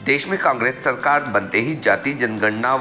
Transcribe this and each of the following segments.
देश में कांग्रेस सरकार बनते ही जाति जनगणना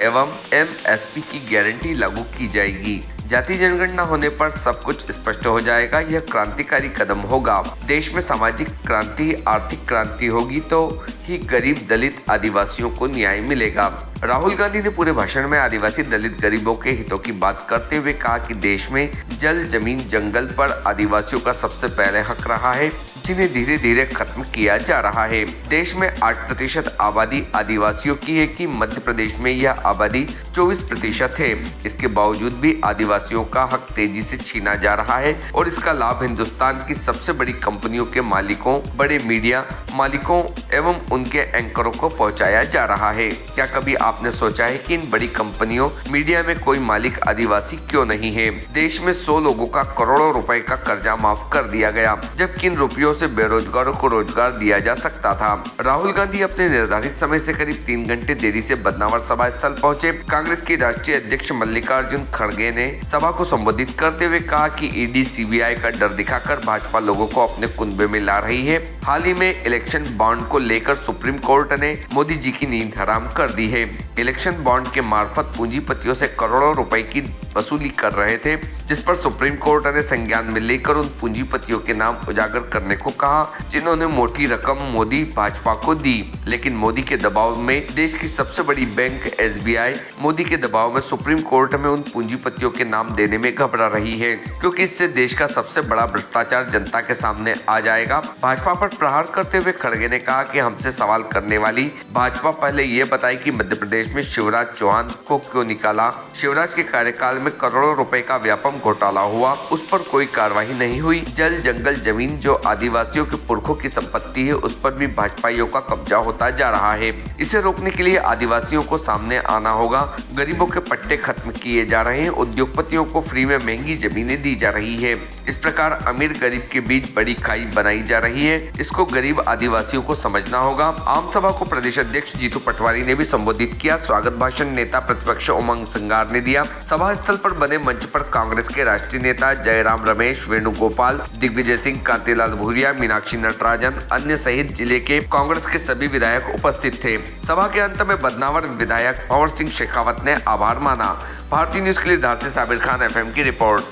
एवं एमएसपी की गारंटी लागू की जाएगी। जाति जनगणना होने पर सब कुछ स्पष्ट हो जाएगा। यह क्रांतिकारी कदम होगा। देश में सामाजिक क्रांति, आर्थिक क्रांति होगी तो ही गरीब, दलित, आदिवासियों को न्याय मिलेगा। राहुल गांधी ने पूरे भाषण में आदिवासी, दलित, गरीबों के हितों की बात करते हुए कहा कि देश में जल, जमीन, जंगल पर आदिवासियों का सबसे पहले हक रहा है, जिन्हें धीरे धीरे खत्म किया जा रहा है। देश में 8% आबादी आदिवासियों की है कि मध्य प्रदेश में यह आबादी 24% है। इसके बावजूद भी आदिवासियों का हक तेजी से छीना जा रहा है और इसका लाभ हिंदुस्तान की सबसे बड़ी कंपनियों के मालिकों, बड़े मीडिया मालिकों एवं उनके एंकरों को पहुंचाया जा रहा है। क्या कभी आपने सोचा है कि इन बड़ी कंपनियों, मीडिया में कोई मालिक आदिवासी क्यों नहीं है? देश में 100 लोगों का करोड़ों रुपए का कर्जा माफ कर दिया गया, जबकि इन रुपयों से बेरोजगारों को रोजगार दिया जा सकता था। राहुल गांधी अपने निर्धारित समय से करीब 3 घंटे देरी से बदनावर सभा स्थल पहुंचे। कांग्रेस के राष्ट्रीय अध्यक्ष मल्लिकार्जुन खड़गे ने सभा को संबोधित करते हुए कहा कि ईडी, सीबीआई का डर दिखाकर भाजपा लोगों को अपने कुनबे में ला रही है। हाल ही में इलेक्शन बॉन्ड को लेकर सुप्रीम कोर्ट ने मोदी जी की नींद हराम कर दी है। इलेक्शन बॉन्ड के मार्फत पूंजीपतियों से करोड़ों रुपए की वसूली कर रहे थे, जिस पर सुप्रीम कोर्ट ने संज्ञान में लेकर उन पूंजीपतियों के नाम उजागर करने को कहा, जिन्होंने मोटी रकम मोदी भाजपा को दी। लेकिन मोदी के दबाव में देश की सबसे बड़ी बैंक एसबीआई मोदी के दबाव में सुप्रीम कोर्ट में उन पूंजीपतियों के नाम देने में घबरा रही है, क्योंकि इससे देश का सबसे बड़ा भ्रष्टाचार जनता के सामने आ जाएगा। भाजपा पर प्रहार करते हुए खड़गे ने कहा कि हमसे सवाल करने वाली भाजपा पहले ये बताए कि मध्य प्रदेश में शिवराज चौहान को क्यों निकाला। शिवराज के कार्यकाल में करोड़ों रुपए का व्यापम घोटाला हुआ, उस पर कोई कार्रवाई नहीं हुई। जल, जंगल, जमीन जो आदिवासियों के पुरखों की संपत्ति है, उस पर भी भाजपाइयों का कब्जा होता जा रहा है। इसे रोकने के लिए आदिवासियों को सामने आना होगा। गरीबों के पट्टे खत्म किए जा रहे हैं, उद्योगपतियों को फ्री में महंगी जमीनें दी जा रही है। इस प्रकार अमीर गरीब के बीच बड़ी खाई बनाई जा रही है। इसको गरीब आदिवासियों को समझना होगा। आम सभा को प्रदेश अध्यक्ष जीतू पटवारी ने भी संबोधित किया। स्वागत भाषण नेता प्रतिपक्ष उमंग सिंगार ने दिया। सभा स्थल पर बने मंच पर कांग्रेस के राष्ट्रीय नेता जयराम रमेश, वेणुगोपाल, दिग्विजय सिंह, कांतिलाल भूरिया, मीनाक्षी नटराजन, अन्य सहित जिले के कांग्रेस के सभी विधायक उपस्थित थे। सभा के अंत में बदनावर विधायक भंवर सिंह शेखावत ने आभार माना। भारतीय न्यूज के लिए धार से साबिर खान, एफएम की रिपोर्ट।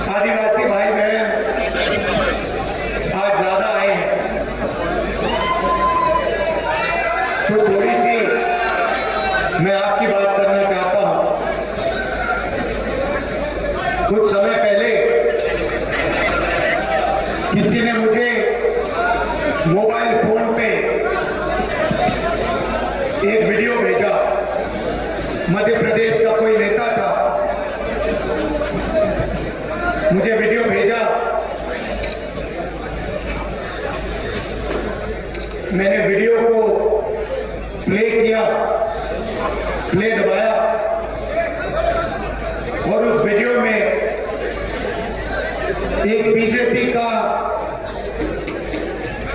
आदिवासी भाई बहन आज ज्यादा आए हैं, तो थोड़ी सी मैं आपकी बात करना चाहता हूं। कुछ समय पहले किसी ने मुझे मोबाइल फोन पे एक वीडियो भेजा। मध्य प्रदेश का कोई नेता था, मुझे वीडियो भेजा। मैंने वीडियो को प्ले किया, प्ले दबाया और उस वीडियो में एक बीजेपी का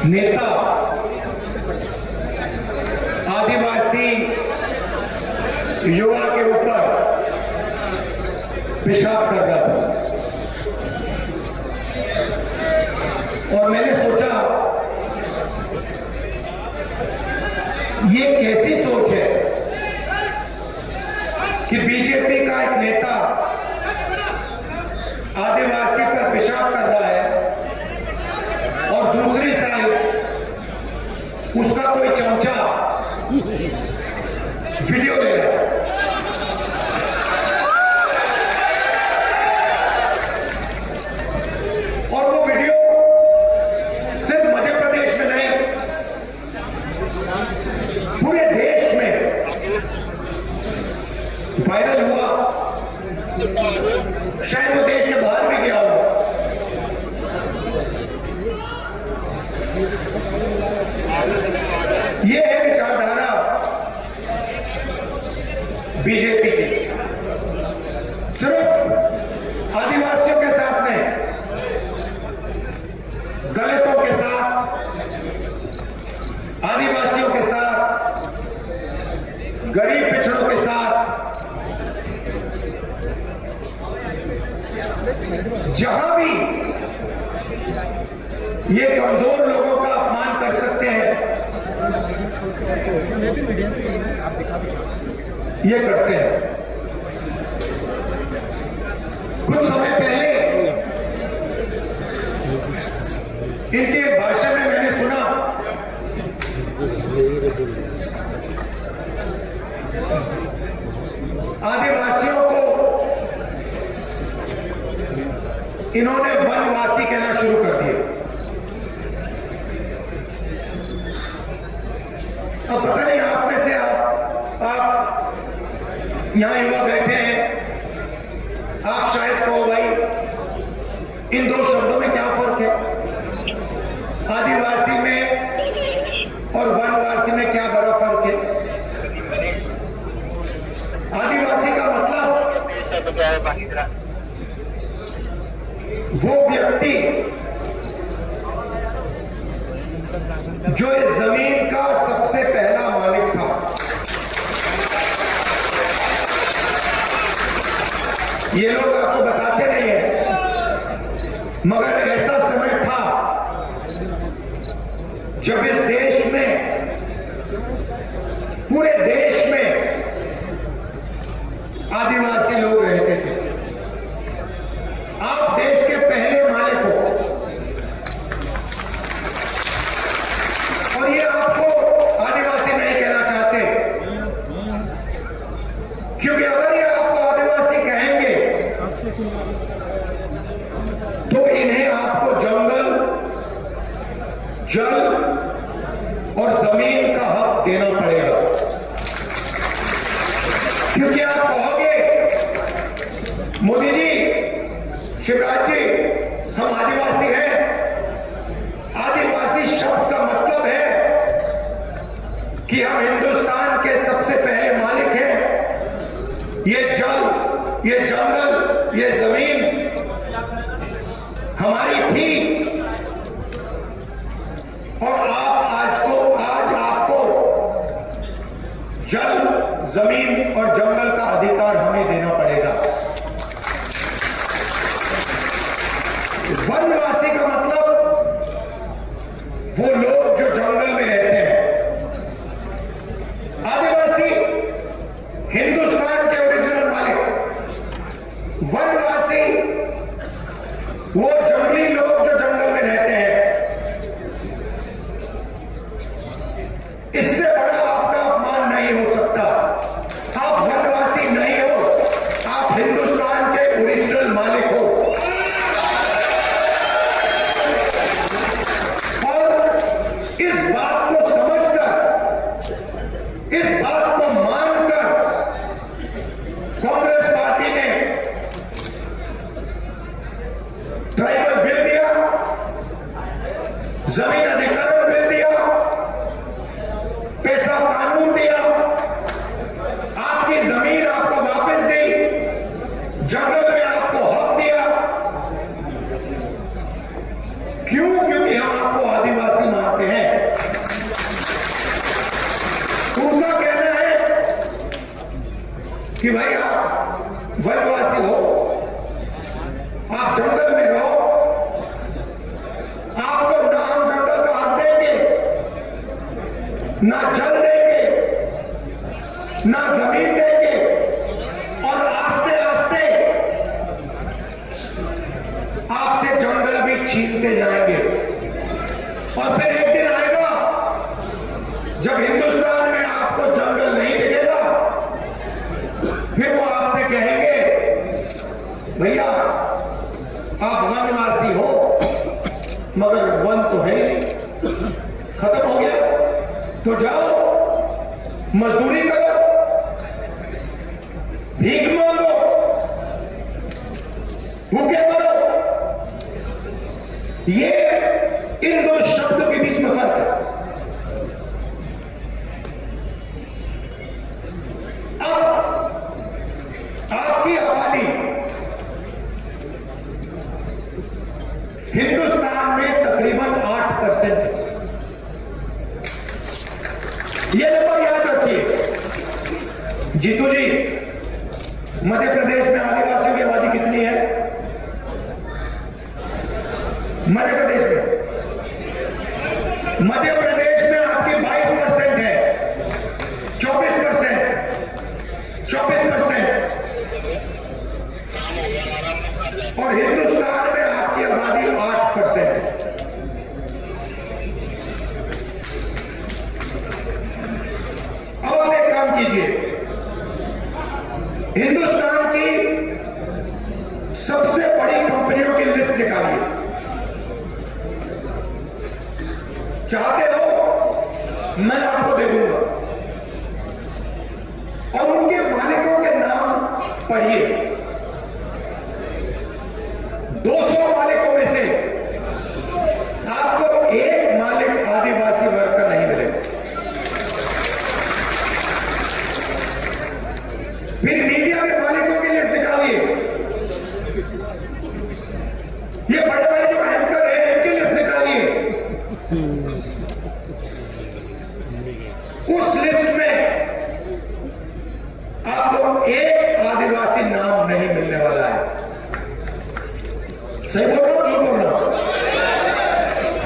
नेता आदिवासी युवा के ऊपर पेशाब कर रहा था। और मैंने सोचा ये कैसी सोच है कि बीजेपी का एक नेता आदिवासी पर पेशाब कर रहा है और दूसरी साइड उसका कोई चमचा वीडियो ले रहा है। और वो वीडियो सिर्फ मध्य प्रदेश में नहीं, पूरे देश में वायरल हुआ। शायद वो देश के बाहर भी गया हो। ये है विचारधारा बीजेपी की। सिर्फ आदिवासियों के साथ नहीं, दलितों के साथ, आदिवासियों के साथ, गरीब पिछड़ों के साथ, जहां भी ये कमजोर लोगों का अपमान कर सकते हैं, ये करते हैं। कुछ समय पहले इनके भाषण में मैंने सुना आदिवासियों को इन्होंने वनवासी कहना शुरू कर दिया। अब पता नहीं आप में से आप यहां युवा बैठे हैं, आप शायद कहो भाई इन दो शब्दों में क्या फर्क है, आदिवासी में और वनवासी में क्या बड़ा फर्क है। आदिवासी का मतलब वो व्यक्ति जो इस जमीन का सबसे पहला मालिक था। ये लोग आपको बताते नहीं है, मगर ऐसा समय था जब इस देश में, पूरे देश में आदिवासी लोग रहते थे। आप देश के पहले मालिक हो और ये आपको आदिवासी नहीं कहना चाहते, क्योंकि अगर ये आपको आदिवासी कहेंगे तो इन्हें आपको जंगल, जल और जमीन का हक देना पड़ेगा। क्योंकि आप कहोगे मोदी जी, शिवराज जी, हम आदिवासी हैं। आदिवासी शब्द का मतलब है कि हम हिंदुस्तान के सबसे पहले मालिक हैं। ये जल, ये जंगल, ये जमीन हमारी थी और आज आपको जल, जमीन और जंगल का अधिकार हमें देना पड़ेगा। वनवासी का मतलब वो लोग जो जंगल में रहते हैं। आदिवासी हिंदुस्तान के ओरिजिनल मालिक, वनवासी वो जंगली लोग जो जंगल में रहते हैं। इससे बड़ा आपका अपमान नहीं हो सकता। आप वनवासी नहीं हो, आप हिंदुस्तान के ओरिजिनल मालिक हो। इस बात को समझकर, इस बात को मानकर कांग्रेस पार्टी ने ट्राइबल बिल दिया, जमीन अधिग्रहण बिल दिया, पैसा कानून दिया, आपकी जमीन आपको वापस दी, जंगल में आपको हक दिया। क्यों? क्योंकि हम आपको आदिवासी मानते हैं। उनका कहना है कि भाई आप वनवासी हो, आप जंगल में रहो, आपको ना हम जंगल का हक देंगे, ना जल देंगे, ना जमीन देंगे, और आस्ते आस्ते आपसे जंगल भी छीनते जाएंगे। और फिर एक दिन आएगा जब हिंदुस्तान में आपको जंगल नहीं दिखेगा, फिर वो आपसे कहेंगे भैया आप वनवासी हो मगर वन तो है ही, खत्म हो गया, तो जाओ मजदूरी करो, भीख मांगो, भूखे मरो। ये इन दो शब्दों के बीच में फर्क है। अब आपकी आबादी हिंदुस्तान में तकरीबन 8% है। ये नंबर याद रखिए। जीतू जी, मध्य प्रदेश में आदिवासियों की आबादी कितनी है? मध्य प्रदेश में आपकी 22% है। और हिंदुस्तान में आपकी आबादी 8% है। अब आप एक काम कीजिए, हिंदुस्तान की सबसे बड़ी कंपनियों की लिस्ट निकालिए। चाहते हो मैं आपको दे दूंगा और उनके मालिकों के नाम पढ़िए। 200 मालिकों में से आपको एक मालिक आदिवासी वर्ग का नहीं मिलेगा। फिर मीडिया के मालिकों की लिस्ट निकालिए। ये बड़े बड़े जो एंकर हैं इनकी लिस्ट निकालिए। उस लिस्ट में आपको एक आदिवासी नाम नहीं मिलने वाला है। सही बोल रहा हूं, झूठ बोल रहा हूं?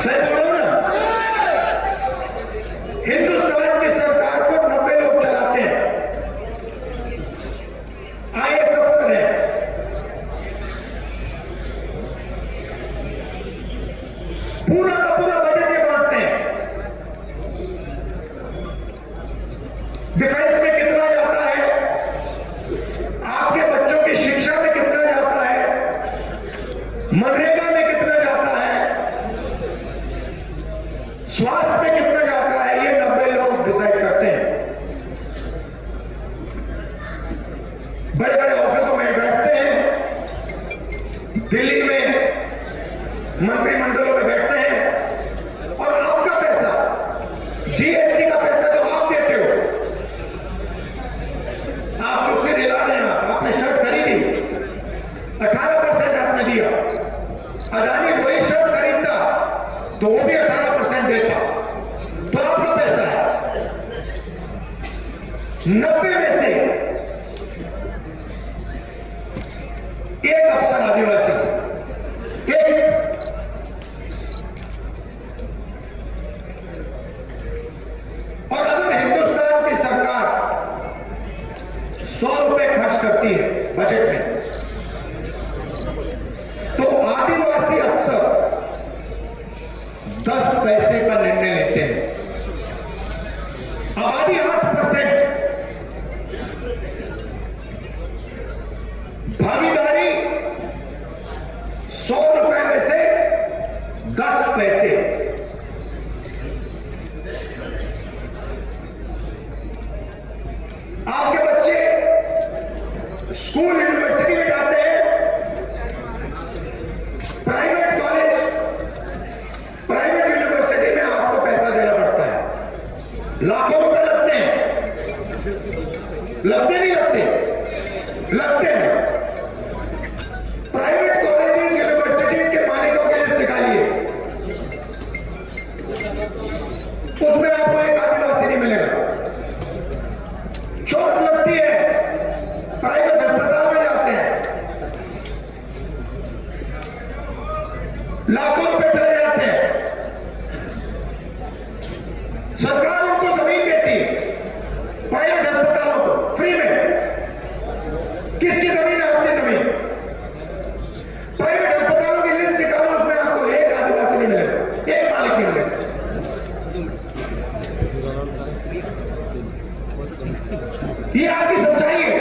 सही बोल रहा हूं ना? हिंदुस्तान की सरकार को 90 लोग चलाते हैं, IAS अफसर है। पूरा का पूरा बजट ये बांटते हैं। डिफेंस में कितना जाता है, आपके बच्चों की शिक्षा में कितना जाता है, मनरेगा में कितना जाता है, स्वास्थ्य में कितना जाता है, ये 90 लोग डिसाइड करते हैं। बड़े बड़े ऑफिसों में बैठते हैं, दिल्ली में मंत्रिमंडलों में बैठते हैं और आपका पैसा, GST का पैसा जो आप देते हो, आप उससे दिला रहे हैं। आपने शर्ट खरीदी, 18% आपने दिया। अदानी वही शर्ट खरीदता तो वो भी 18% देता, तो आपका पैसा है। 90 में से एक अफसर आदिवासी, एक। और अगर हिंदुस्तान की सरकार 100 रुपए खर्च करती है बजट में, तो आदिवासी अफसर 10 पैसे का निर्णय लेते हैं। आबादी 8%, भागीदारी 100 रुपए में से 10 पैसे। आपके बच्चे स्कूल यूनिवर्सिटी में जाते हैं, प्राइवेट कॉलेज, प्राइवेट यूनिवर्सिटी में आपको पैसा देना पड़ता है। लाखों रुपए लगते हैं, लगते नहीं लगते, लगते हैं। प्राइवेट कॉलेज यूनिवर्सिटीज के मालिकों की लिस्ट निकालिए, उसमें आपको एक आदिवासी नहीं मिलेगा। चोट लगती है, प्राइवेट अस्पताल में जाते हैं, लाखों रुपए चले जाते हैं। सरकार उनको जमीन देती है, प्राइवेट अस्पतालों को फ्री में। किसकी जमीन है? अपनी जमीन। प्राइवेट अस्पतालों की लिस्ट निकालो, उसमें आपको एक आदिवासी नहीं मिलेगा, एक मालिक नहीं मिलेगा। ये आपकी सच्चाई है।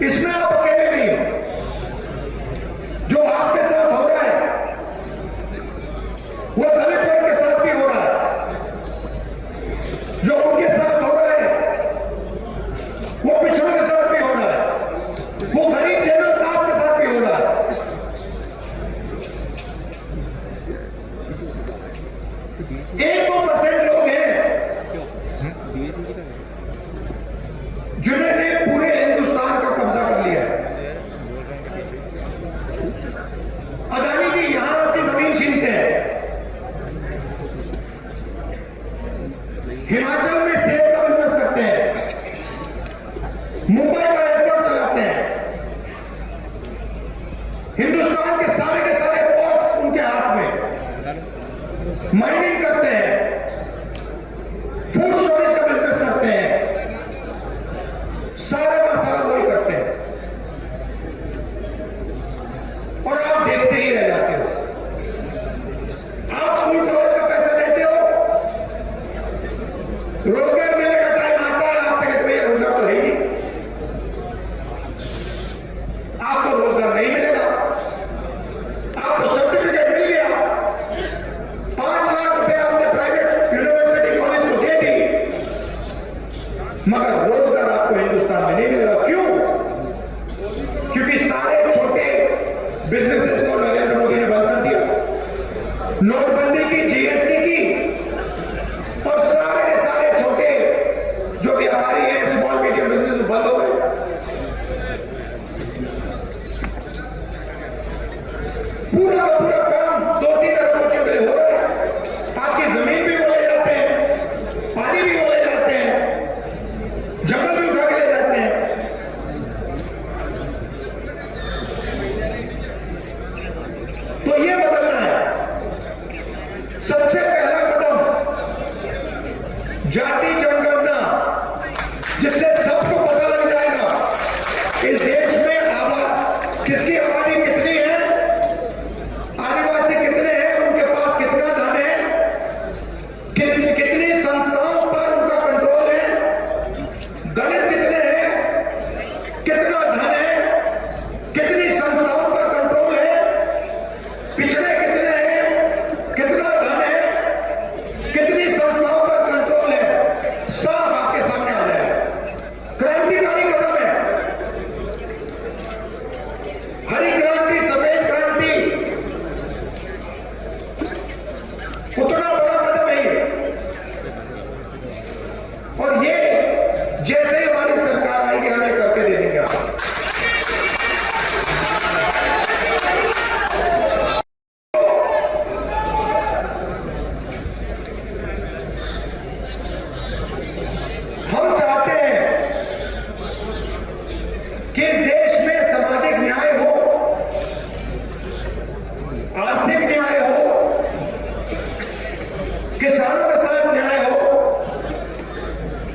इसमें आप अकेले नहीं हो। जो आपके साथ हो रहा है वो दलित वर्ग के साथ भी हो रहा है, जो उनके साथ हो रहा है वो पिछड़ों के साथ भी हो रहा है, वो गरीब जनरल कास्ट के साथ भी हो रहा है। 1-2% लोग हैं जिन्होंने पूरे हिंदुस्तान का कब्जा कर लिया है। नोटबंदी की, जीएसटी की, और सारे के सारे छोटे जो व्यापारी हैं, स्मॉल मीडियम बिजनेस बंद हो गए। पूरा का पूरा काम 2-3 अरब के लिए हो रहा है। आपकी जमीन भी वो ले जाते हैं, पानी भी वो ले जाते हैं, जंगल भी उठा के ले जाते हैं। तो ये बदलना है। सबसे पहला कदम जाति जनगणना, जिससे सबको पता लग जाएगा इस देश में किसकी आबादी कितनी है, आदिवासी कितने हैं, उनके पास कितना धन है, कितनी संस्थाओं पर उनका कंट्रोल है, दलित कितने हैं, कितना धन है, कितनी संस्थाओं पर कंट्रोल है, पिछड़े कितने हैं, कितना धन है, कितनी संस्थाओं पर कंट्रोल है, सब आपके सामने आ जाएगा। क्रांतिकारी कदम है। हरी क्रांति, सफेद क्रांति, उतना बड़ा कदम है ये। और ये जैसे ही हमारी सरकार आएगी हमें करके दे देंगे आप। हम चाहते हैं कि इस देश में सामाजिक न्याय हो, आर्थिक न्याय हो, किसानों के साथ न्याय हो।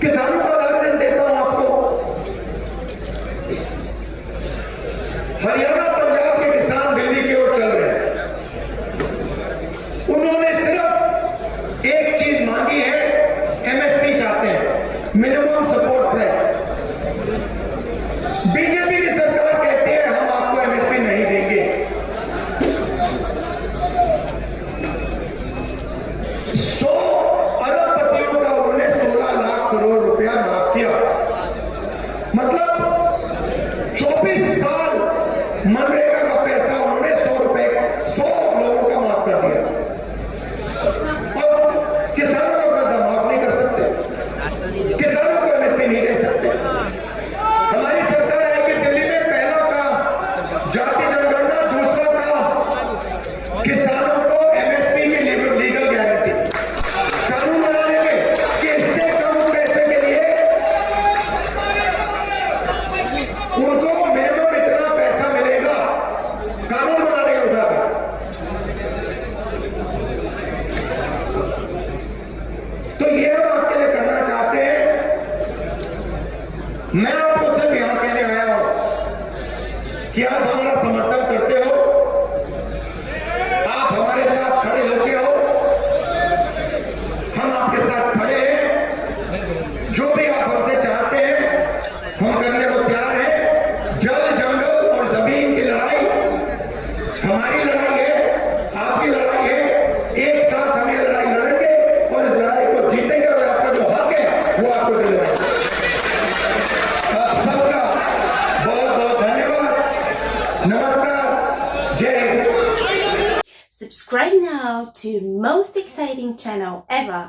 किसानों का उदाहरण देता हूं आपको। हरियाणा पंजाब के किसान दिल्ली की ओर चल रहे हैं। उन्होंने सिर्फ एक चीज मांगी है, एमएसपी चाहते हैं, मिनिमम सपोर्ट प्राइस। बीजेपी की सरकार कहती है हम आपको एमएसपी नहीं देंगे। 100 अरबपतियों का उन्होंने 16 लाख करोड़ रुपया माफ किया। मतलब 24 साल मनरेगा का पैसा उन्होंने 100 लोगों का माफ कर दिया। और किसानों का कर्जा माफ नहीं कर सकते, किसानों को एमएसपी नहीं दे सकते। हमारी सरकार आएगी दिल्ली में, पहला काम जाति जनगणना, दूसरा काम किसानों को एमएसपी की लीगल गारंटी, कानून बना देंगे कि इससे कम पैसे के लिए उनको मिनिमम इतना पैसा मिलेगा, कानून बना देंगे उठाकर। तो ये हम आपके लिए करना चाहते हैं। मैं आपको सिर्फ यहां कहने आया हूं कि आप हमारा समर्थन करते हो, आप हमारे साथ खड़े होते हो, हम आपके साथ खड़े हैं। जो भी आप हमसे चाहते हैं हम करने को तैयार हैं। जल, जंगल और जमीन की लड़ाई हमारी लड़ाई है, आपकी लड़ाई है। एक साथ हम ये लड़ाई लड़ेंगे और इस लड़ाई को जीतेंगे और आपका जो हक है वो आपको दिलवाएंगे। आप सबका बहुत बहुत धन्यवाद। नमस्कार, जय Hind. Subscribe now to most exciting channel ever.